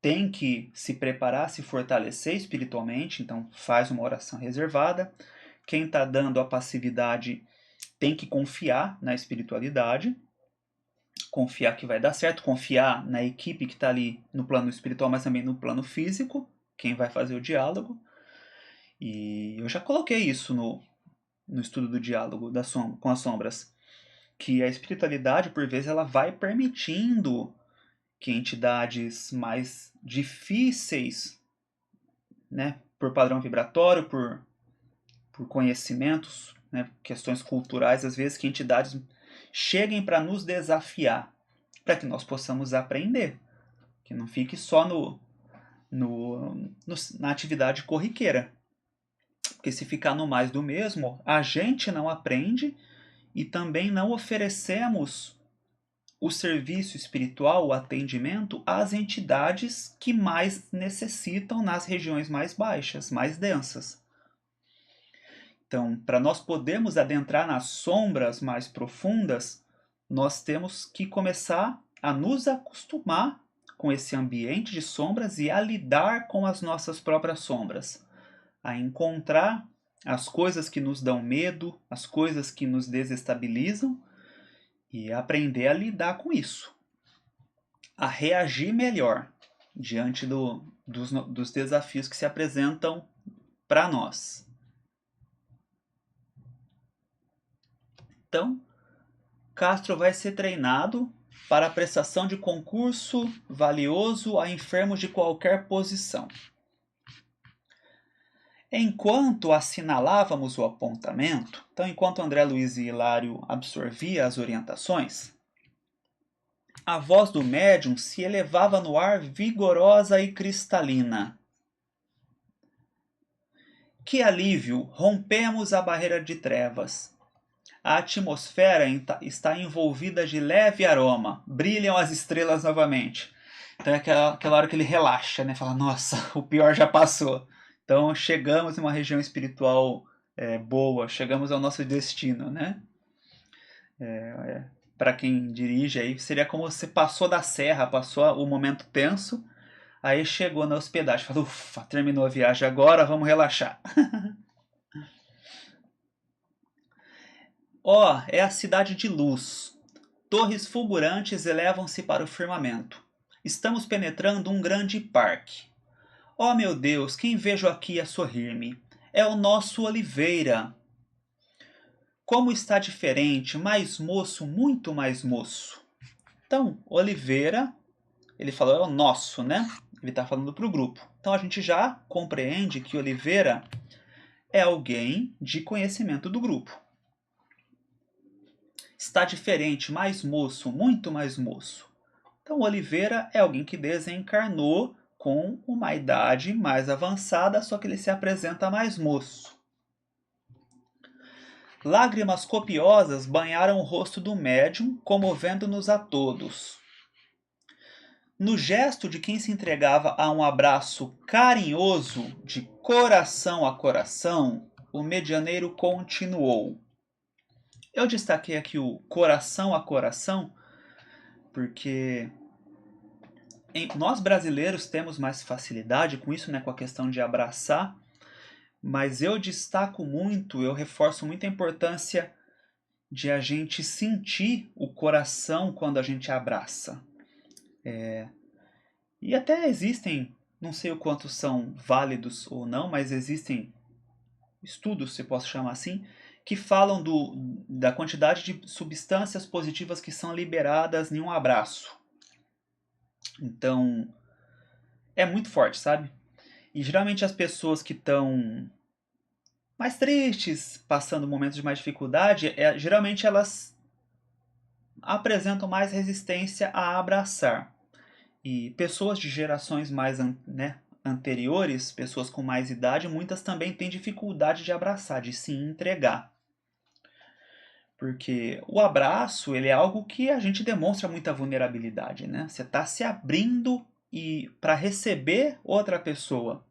tem que se preparar, se fortalecer espiritualmente, então faz uma oração reservada. Quem está dando a passividade tem que confiar na espiritualidade, confiar que vai dar certo, confiar na equipe que está ali no plano espiritual, mas também no plano físico, quem vai fazer o diálogo. E eu já coloquei isso no estudo do diálogo com as sombras, que a espiritualidade, por vezes, ela vai permitindo que entidades mais difíceis, né, por padrão vibratório, por conhecimentos, né, questões culturais, às vezes que entidades cheguem para nos desafiar, para que nós possamos aprender, que não fique só na atividade corriqueira. Porque se ficar no mais do mesmo, a gente não aprende e também não oferecemos o serviço espiritual, o atendimento às entidades que mais necessitam nas regiões mais baixas, mais densas. Então, para nós podermos adentrar nas sombras mais profundas, nós temos que começar a nos acostumar com esse ambiente de sombras e a lidar com as nossas próprias sombras, a encontrar as coisas que nos dão medo, as coisas que nos desestabilizam e aprender a lidar com isso, a reagir melhor diante dos desafios que se apresentam para nós. Então, Castro vai ser treinado para a prestação de concurso valioso a enfermos de qualquer posição. Enquanto assinalávamos o apontamento, então enquanto André Luiz e Hilário absorvia as orientações, a voz do médium se elevava no ar vigorosa e cristalina. Que alívio! Rompemos a barreira de trevas. A atmosfera está envolvida de leve aroma. Brilham as estrelas novamente. Então é aquela hora que ele relaxa, né? Fala, nossa, o pior já passou. Então chegamos em uma região espiritual boa, chegamos ao nosso destino, né? Para quem dirige aí, seria como se passou da serra, passou o momento tenso, aí chegou na hospedagem, falou, ufa, terminou a viagem agora, vamos relaxar. Ó, é a cidade de luz. Torres fulgurantes elevam-se para o firmamento. Estamos penetrando um grande parque. Ó meu Deus, quem vejo aqui a sorrir-me? É o nosso Oliveira. Como está diferente, mais moço, muito mais moço. Então, Oliveira, ele falou, é o nosso, né? Ele está falando para o grupo. Então a gente já compreende que Oliveira é alguém de conhecimento do grupo. Está diferente, mais moço, muito mais moço. Então, Oliveira é alguém que desencarnou com uma idade mais avançada, só que ele se apresenta mais moço. Lágrimas copiosas banharam o rosto do médium, comovendo-nos a todos. No gesto de quem se entregava a um abraço carinhoso, de coração a coração, o medianeiro continuou. Eu destaquei aqui o coração a coração, porque nós brasileiros temos mais facilidade com isso, né, com a questão de abraçar, mas eu destaco muito, eu reforço muito a importância de a gente sentir o coração quando a gente abraça. E até existem, não sei o quanto são válidos ou não, mas existem estudos, se posso chamar assim, que falam da quantidade de substâncias positivas que são liberadas em um abraço. Então, é muito forte, sabe? E geralmente as pessoas que estão mais tristes, passando momentos de mais dificuldade, geralmente elas apresentam mais resistência a abraçar. E pessoas de gerações mais anteriores, pessoas com mais idade, muitas também têm dificuldade de abraçar, de se entregar. Porque o abraço, ele é algo que a gente demonstra muita vulnerabilidade, né? Você está se abrindo e para receber outra pessoa.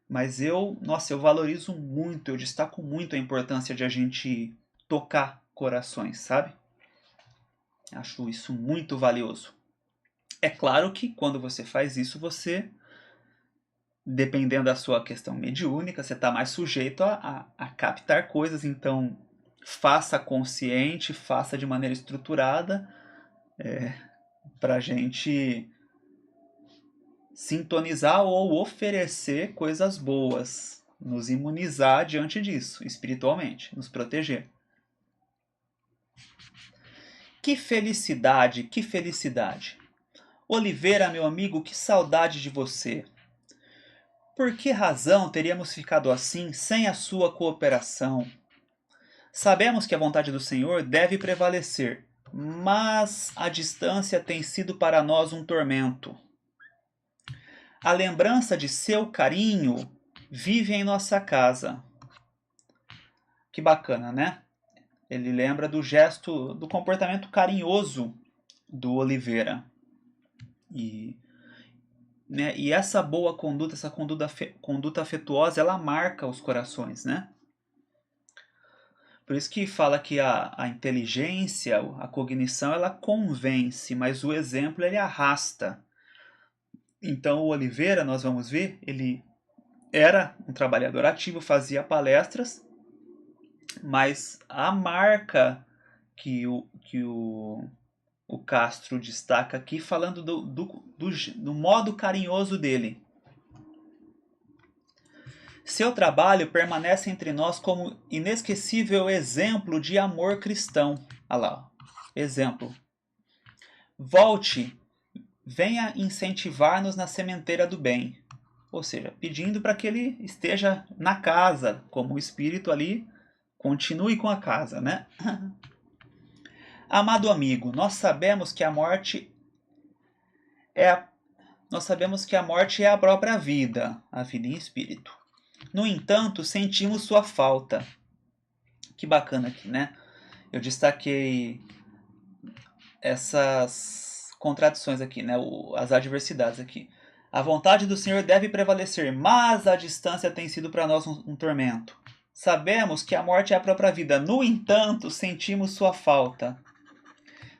Mas eu valorizo muito, eu destaco muito a importância de a gente tocar corações, sabe? Acho isso muito valioso. É claro que quando você faz isso, você, dependendo da sua questão mediúnica, você está mais sujeito a captar coisas. Então, faça consciente, faça de maneira estruturada, para a gente sintonizar ou oferecer coisas boas, nos imunizar diante disso, espiritualmente, nos proteger. Que felicidade, que felicidade! Oliveira, meu amigo, que saudade de você! Por que razão teríamos ficado assim sem a sua cooperação? Sabemos que a vontade do Senhor deve prevalecer, mas a distância tem sido para nós um tormento. A lembrança de seu carinho vive em nossa casa. Que bacana, né? Ele lembra do gesto, do comportamento carinhoso do Oliveira. E essa boa conduta, essa conduta afetuosa, ela marca os corações, né? Por isso que fala que a inteligência, a cognição, ela convence, mas o exemplo ele arrasta. Então o Oliveira, nós vamos ver, ele era um trabalhador ativo, fazia palestras, mas a marca que o Castro destaca aqui, falando do modo carinhoso dele. Seu trabalho permanece entre nós como inesquecível exemplo de amor cristão. Olha lá, exemplo. Volte, venha incentivar-nos na sementeira do bem. Ou seja, pedindo para que ele esteja na casa, como espírito ali, continue com a casa, né? Amado amigo, nós sabemos que a morte é a própria vida, a vida em espírito. No entanto, sentimos sua falta. Que bacana aqui, né? Eu destaquei essas contradições aqui, né? As adversidades aqui. A vontade do Senhor deve prevalecer, mas a distância tem sido para nós um tormento. Sabemos que a morte é a própria vida, no entanto, sentimos sua falta.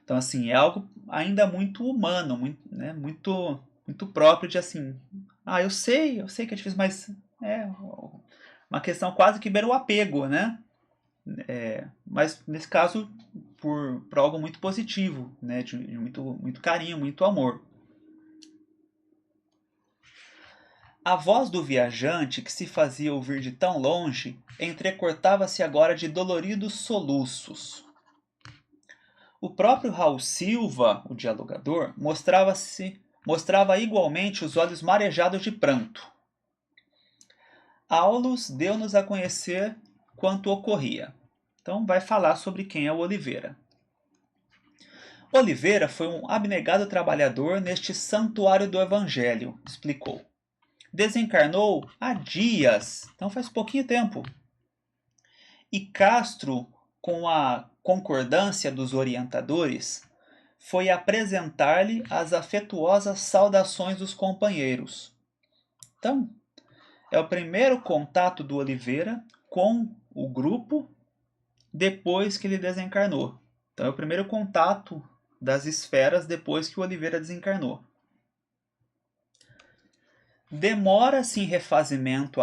Então, assim, é algo ainda muito humano, muito próprio de assim. Eu sei que é difícil, mas é uma questão quase que beira o apego, né? Mas nesse caso, por algo muito positivo, né? De muito carinho, muito amor. A voz do viajante, que se fazia ouvir de tão longe, entrecortava-se agora de doloridos soluços. O próprio Raul Silva, o dialogador, mostrava igualmente os olhos marejados de pranto. Aulus deu-nos a conhecer quanto ocorria. Então vai falar sobre quem é o Oliveira. Oliveira foi um abnegado trabalhador neste santuário do Evangelho, explicou. Desencarnou há dias, então faz pouquinho tempo. E Castro, com a concordância dos orientadores, foi apresentar-lhe as afetuosas saudações dos companheiros. Então, é o primeiro contato do Oliveira com o grupo depois que ele desencarnou. Então, é o primeiro contato das esferas depois que o Oliveira desencarnou. Demora-se em refazimento,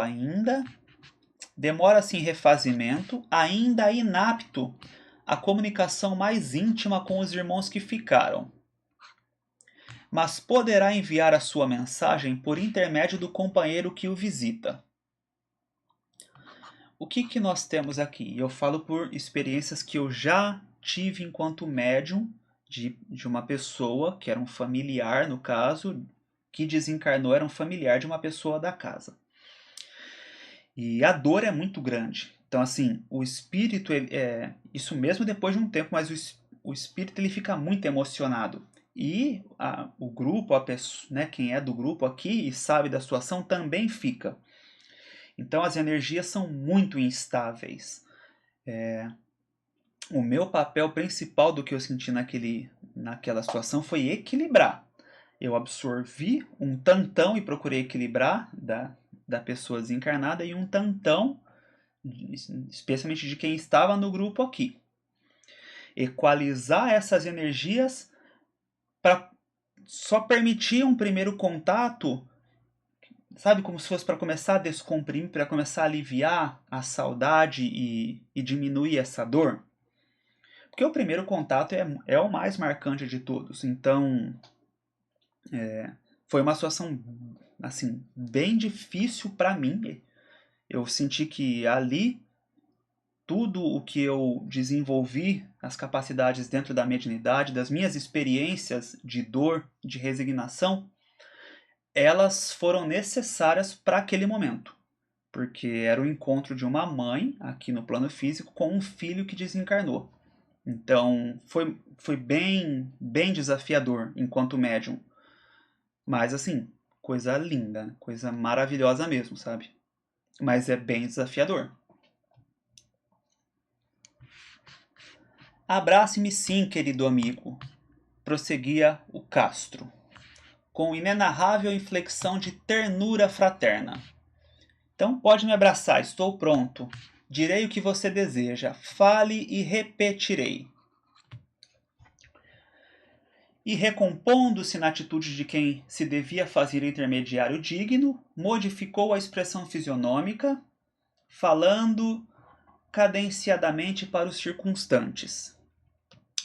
ainda inapto à comunicação mais íntima com os irmãos que ficaram. Mas poderá enviar a sua mensagem por intermédio do companheiro que o visita. O que nós temos aqui? Eu falo por experiências que eu já tive enquanto médium de uma pessoa, que era um familiar, no caso, que desencarnou, era um familiar de uma pessoa da casa. E a dor é muito grande. Então, assim, o espírito, isso mesmo depois de um tempo, mas o espírito ele fica muito emocionado. E o grupo, a pessoa, né, quem é do grupo aqui e sabe da situação também fica. Então, as energias são muito instáveis. O meu papel principal do que eu senti naquela situação foi equilibrar. Eu absorvi um tantão e procurei equilibrar da pessoa desencarnada e um tantão, especialmente de quem estava no grupo aqui. Equalizar essas energias para só permitir um primeiro contato, sabe, como se fosse para começar a descomprimir, para começar a aliviar a saudade e diminuir essa dor. Porque o primeiro contato é o mais marcante de todos. Então, foi uma situação assim bem difícil para mim. Eu senti que ali tudo o que eu desenvolvi, as capacidades dentro da mediunidade, das minhas experiências de dor, de resignação, elas foram necessárias para aquele momento. Porque era o encontro de uma mãe, aqui no plano físico, com um filho que desencarnou. Então, foi bem desafiador enquanto médium. Mas, assim, coisa linda, coisa maravilhosa mesmo, sabe? Mas é bem desafiador. Abrace-me sim, querido amigo, prosseguia o Castro, com inenarrável inflexão de ternura fraterna. Então pode me abraçar, estou pronto. Direi o que você deseja, fale e repetirei. E recompondo-se na atitude de quem se devia fazer intermediário digno, modificou a expressão fisionômica, falando cadenciadamente para os circunstantes.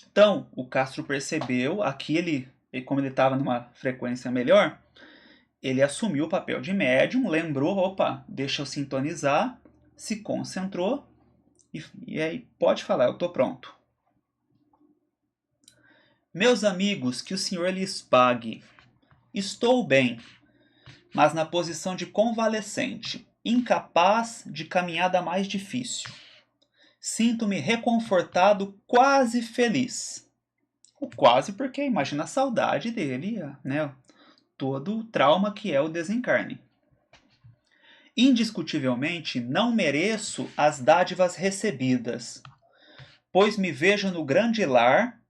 Então, o Castro percebeu, aqui como ele estava numa frequência melhor, ele assumiu o papel de médium, lembrou, opa, deixa eu sintonizar, se concentrou e aí pode falar, eu estou pronto. Meus amigos, que o Senhor lhes pague. Estou bem, mas na posição de convalescente, incapaz de caminhada mais difícil. Sinto-me reconfortado, quase feliz. O quase porque imagina a saudade dele, né? Todo o trauma que é o desencarne. Indiscutivelmente, não mereço as dádivas recebidas, pois me vejo no grande lar,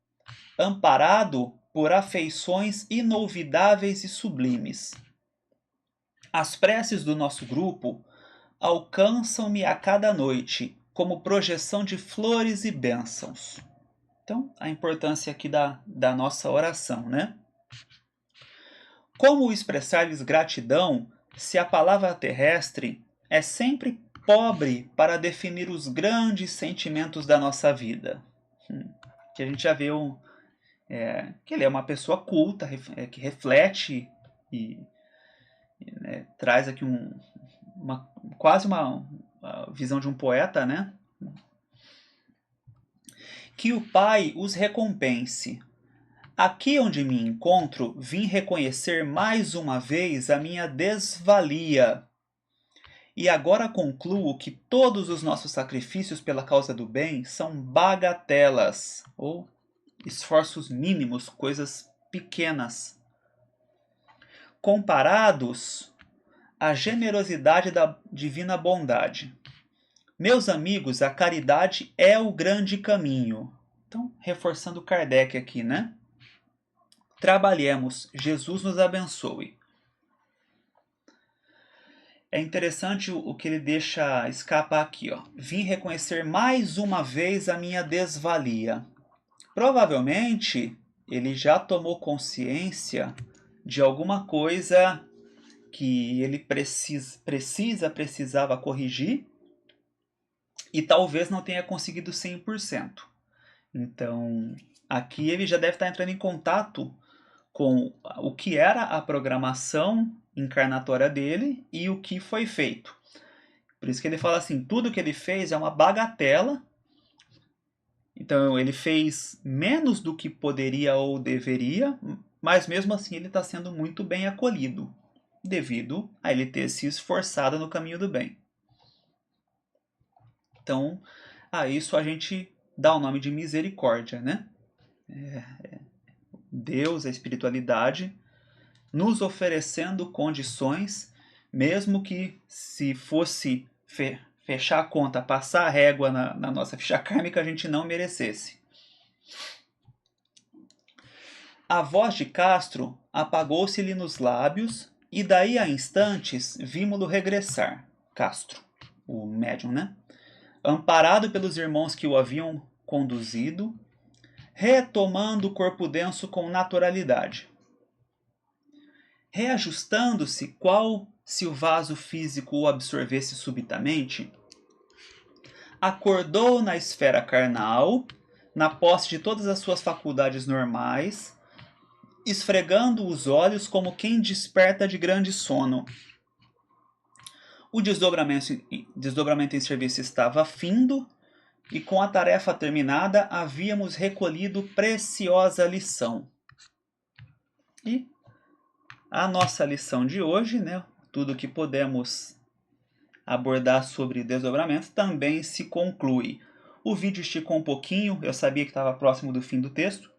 amparado por afeições inolvidáveis e sublimes. As preces do nosso grupo alcançam-me a cada noite, como projeção de flores e bênçãos. Então, a importância aqui da nossa oração, né? Como expressar-lhes gratidão se a palavra terrestre é sempre pobre para definir os grandes sentimentos da nossa vida? Que a gente já viu que ele é uma pessoa culta, que reflete e traz aqui quase uma visão de um poeta, né? Que o Pai os recompense. Aqui onde me encontro, vim reconhecer mais uma vez a minha desvalia. E agora concluo que todos os nossos sacrifícios pela causa do bem são bagatelas, ou esforços mínimos, coisas pequenas, comparados à generosidade da divina bondade. Meus amigos, a caridade é o grande caminho. Então, reforçando Kardec aqui, né? Trabalhemos, Jesus nos abençoe. É interessante o que ele deixa escapar aqui, ó. Vim reconhecer mais uma vez a minha desvalia. Provavelmente ele já tomou consciência de alguma coisa que ele precisava corrigir e talvez não tenha conseguido 100%. Então, aqui ele já deve estar entrando em contato com o que era a programação encarnatória dele e o que foi feito. Por isso que ele fala assim, tudo que ele fez é uma bagatela. Então ele fez menos do que poderia ou deveria, mas mesmo assim ele está sendo muito bem acolhido, devido a ele ter se esforçado no caminho do bem. Então, a isso a gente dá o nome de misericórdia, né? Deus, a espiritualidade, nos oferecendo condições, mesmo que se fosse fechar a conta, passar a régua na nossa ficha kármica, a gente não merecesse. A voz de Castro apagou-se-lhe nos lábios e daí a instantes vimo-lo regressar. Castro, o médium, né? Amparado pelos irmãos que o haviam conduzido, retomando o corpo denso com naturalidade. Reajustando-se, qual se o vaso físico o absorvesse subitamente, acordou na esfera carnal, na posse de todas as suas faculdades normais, esfregando os olhos como quem desperta de grande sono. O desdobramento em serviço estava findo, e com a tarefa terminada havíamos recolhido preciosa lição. E a nossa lição de hoje, né, tudo que podemos abordar sobre desdobramento, também se conclui. O vídeo esticou um pouquinho, eu sabia que estava próximo do fim do texto,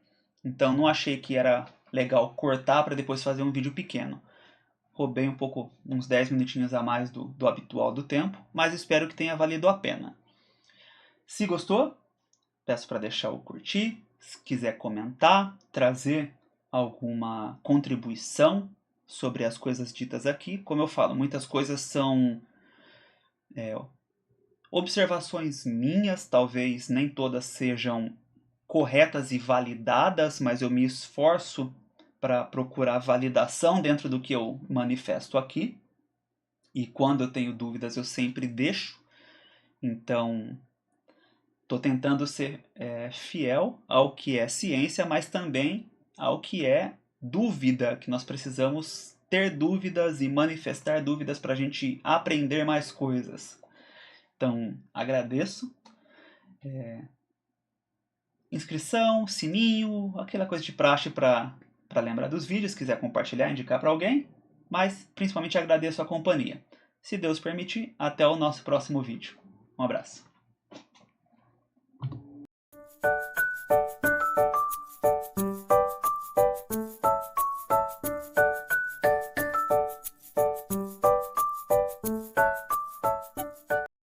então não achei que era legal cortar para depois fazer um vídeo pequeno. Roubei um pouco, uns 10 minutinhos a mais do habitual do tempo, mas espero que tenha valido a pena. Se gostou, peço para deixar o curtir, se quiser comentar, trazer alguma contribuição sobre as coisas ditas aqui. Como eu falo, muitas coisas são observações minhas, talvez nem todas sejam corretas e validadas, mas eu me esforço para procurar validação dentro do que eu manifesto aqui. E quando eu tenho dúvidas, eu sempre deixo. Então, estou tentando ser fiel ao que é ciência, mas também ao que é dúvida, que nós precisamos ter dúvidas e manifestar dúvidas para a gente aprender mais coisas. Então, agradeço. Inscrição, sininho, aquela coisa de praxe para lembrar dos vídeos, se quiser compartilhar, indicar para alguém, mas principalmente agradeço a companhia. Se Deus permitir, até o nosso próximo vídeo. Um abraço.